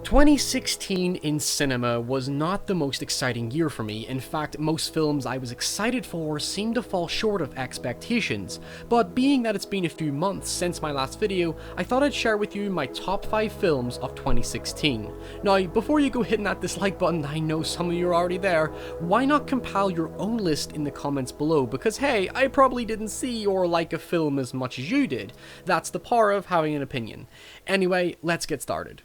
2016 in cinema was not the most exciting year for me. In fact, most films I was excited for seemed to fall short of expectations, but being that it's been a few months since my last video, I thought I'd share with you my top 5 films of 2016. Now, before you go hitting that dislike button, I know some of you are already there, why not compile your own list in the comments below, because hey, I probably didn't see or like a film as much as you did. That's the power of having an opinion. Anyway, let's get started.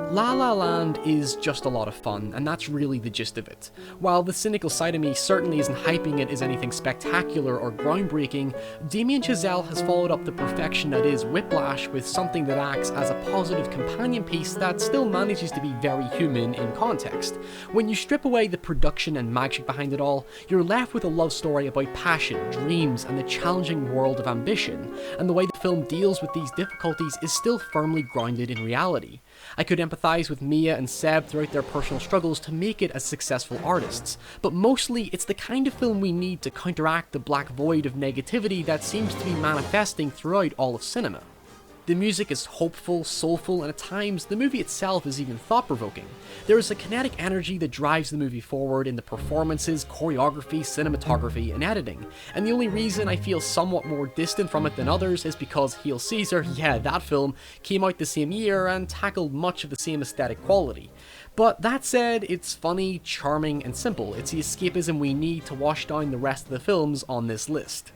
La La Land is just a lot of fun, and that's really the gist of it. While the cynical side of me certainly isn't hyping it as anything spectacular or groundbreaking, Damien Chazelle has followed up the perfection that is Whiplash with something that acts as a positive companion piece that still manages to be very human in context. When you strip away the production and magic behind it all, you're left with a love story about passion, dreams, and the challenging world of ambition, and the way the film deals with these difficulties is still firmly grounded in reality. I could empathise with Mia and Seb throughout their personal struggles to make it as successful artists, but mostly it's the kind of film we need to counteract the black void of negativity that seems to be manifesting throughout all of cinema. The music is hopeful, soulful, and at times the movie itself is even thought-provoking. There is a kinetic energy that drives the movie forward in the performances, choreography, cinematography, and editing, and the only reason I feel somewhat more distant from it than others is because Hail Caesar, yeah, that film, came out the same year and tackled much of the same aesthetic quality. But that said, it's funny, charming, and simple. It's the escapism we need to wash down the rest of the films on this list.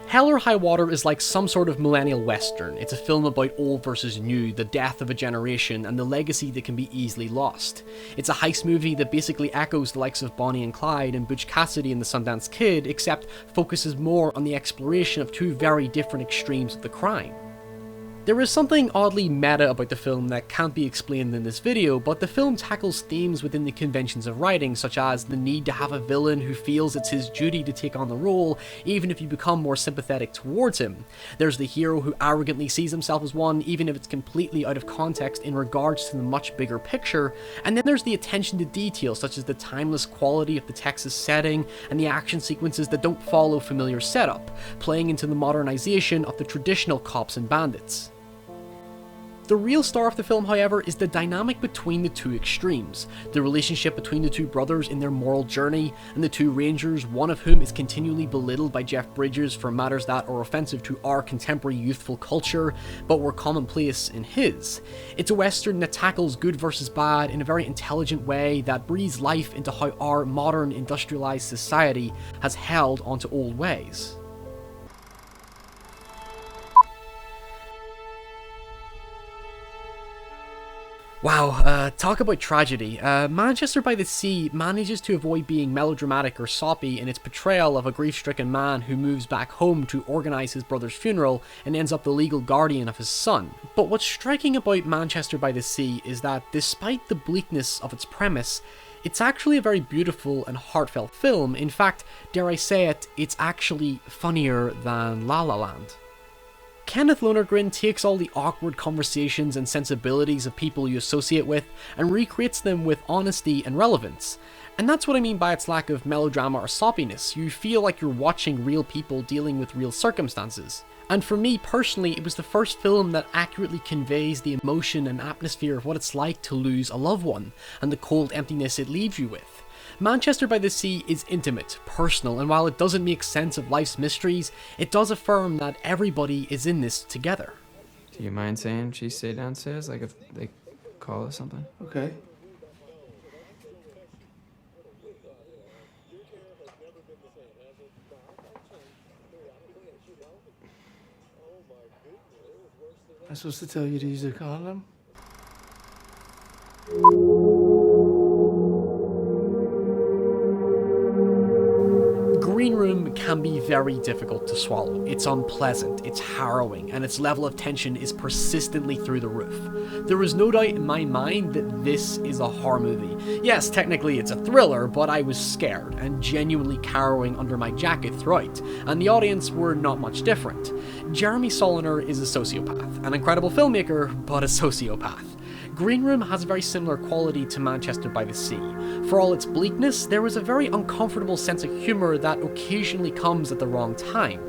Hell or High Water is like some sort of millennial western. It's a film about old versus new, the death of a generation, and the legacy that can be easily lost. It's a heist movie that basically echoes the likes of Bonnie and Clyde and Butch Cassidy and the Sundance Kid, except focuses more on the exploration of two very different extremes of the crime. There is something oddly meta about the film that can't be explained in this video, but the film tackles themes within the conventions of writing, such as the need to have a villain who feels it's his duty to take on the role, even if you become more sympathetic towards him. There's the hero who arrogantly sees himself as one, even if it's completely out of context in regards to the much bigger picture, and then there's the attention to detail, such as the timeless quality of the Texas setting, and the action sequences that don't follow familiar setup, playing into the modernization of the traditional cops and bandits. The real star of the film, however, is the dynamic between the two extremes. The relationship between the two brothers in their moral journey, and the two rangers, one of whom is continually belittled by Jeff Bridges for matters that are offensive to our contemporary youthful culture, but were commonplace in his. It's a western that tackles good versus bad in a very intelligent way that breathes life into how our modern industrialized society has held onto old ways. Wow, talk about tragedy. Manchester by the Sea manages to avoid being melodramatic or soppy in its portrayal of a grief-stricken man who moves back home to organise his brother's funeral and ends up the legal guardian of his son. But what's striking about Manchester by the Sea is that despite the bleakness of its premise, it's actually a very beautiful and heartfelt film. In fact, dare I say it, it's actually funnier than La La Land. Kenneth Lonergan takes all the awkward conversations and sensibilities of people you associate with and recreates them with honesty and relevance. And that's what I mean by its lack of melodrama or soppiness. You feel like you're watching real people dealing with real circumstances. And for me personally, it was the first film that accurately conveys the emotion and atmosphere of what it's like to lose a loved one, and the cold emptiness it leaves you with. Manchester by the Sea is intimate, personal, and while it doesn't make sense of life's mysteries, it does affirm that everybody is in this together. Do you mind saying she stayed downstairs, like if they call or something? Okay. Am I supposed to tell you to use a condom? Green Room can be very difficult to swallow. It's unpleasant, it's harrowing, and its level of tension is persistently through the roof. There is no doubt in my mind that this is a horror movie. Yes, technically it's a thriller, but I was scared and genuinely cowering under my jacket throughout, and the audience were not much different. Jeremy Saulnier is a sociopath, an incredible filmmaker, but a sociopath. Green Room has a very similar quality to Manchester by the Sea. For all its bleakness, there is a very uncomfortable sense of humour that occasionally comes at the wrong time.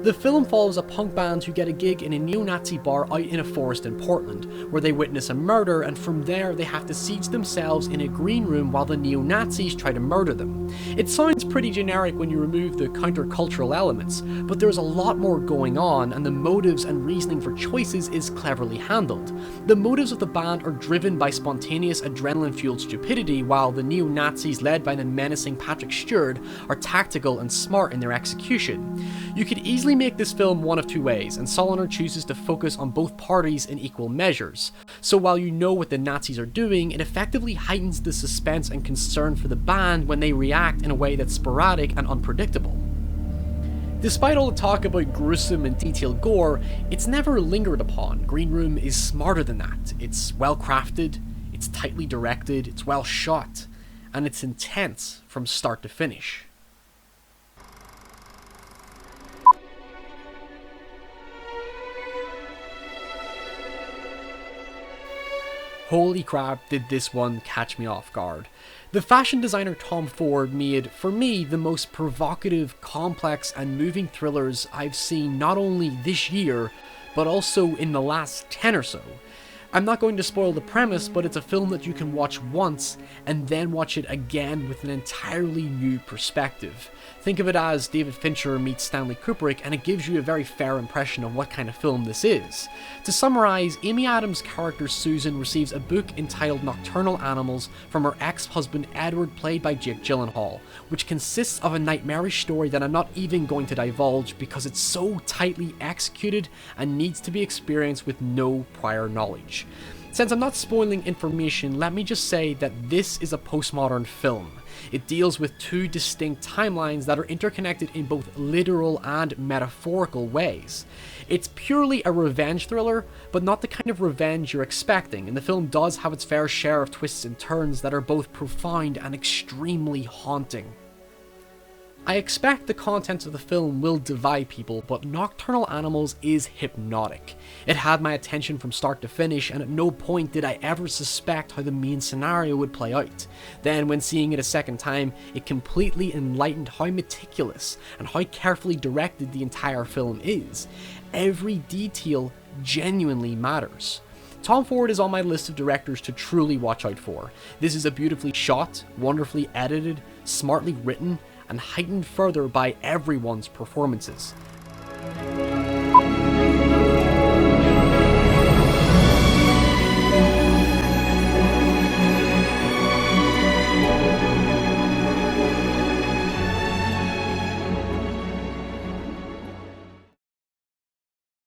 The film follows a punk band who get a gig in a neo-Nazi bar out in a forest in Portland, where they witness a murder, and from there they have to siege themselves in a green room while the neo-Nazis try to murder them. It sounds pretty generic when you remove the countercultural elements, but there's a lot more going on, and the motives and reasoning for choices is cleverly handled. The motives of the band are driven by spontaneous adrenaline-fueled stupidity, while the neo-Nazis led by the menacing Patrick Stewart are tactical and smart in their execution. You could easily make this film one of two ways, and Solinger chooses to focus on both parties in equal measures. So while you know what the Nazis are doing, it effectively heightens the suspense and concern for the band when they react in a way that's sporadic and unpredictable. Despite all the talk about gruesome and detailed gore, it's never lingered upon. Green Room is smarter than that. It's well crafted, it's tightly directed, it's well shot, and it's intense from start to finish. Holy crap, did this one catch me off guard. The fashion designer Tom Ford made, for me, the most provocative, complex and moving thrillers I've seen not only this year, but also in the last 10 or so. I'm not going to spoil the premise, but it's a film that you can watch once and then watch it again with an entirely new perspective. Think of it as David Fincher meets Stanley Kubrick, and it gives you a very fair impression of what kind of film this is. To summarise, Amy Adams' character Susan receives a book entitled Nocturnal Animals from her ex-husband Edward, played by Jake Gyllenhaal, which consists of a nightmarish story that I'm not even going to divulge because it's so tightly executed and needs to be experienced with no prior knowledge. Since I'm not spoiling information, let me just say that this is a postmodern film. It deals with two distinct timelines that are interconnected in both literal and metaphorical ways. It's purely a revenge thriller, but not the kind of revenge you're expecting, and the film does have its fair share of twists and turns that are both profound and extremely haunting. I expect the contents of the film will divide people, but Nocturnal Animals is hypnotic. It had my attention from start to finish, and at no point did I ever suspect how the main scenario would play out. Then, when seeing it a second time, it completely enlightened how meticulous and how carefully directed the entire film is. Every detail genuinely matters. Tom Ford is on my list of directors to truly watch out for. This is a beautifully shot, wonderfully edited, smartly written, and heightened further by everyone's performances.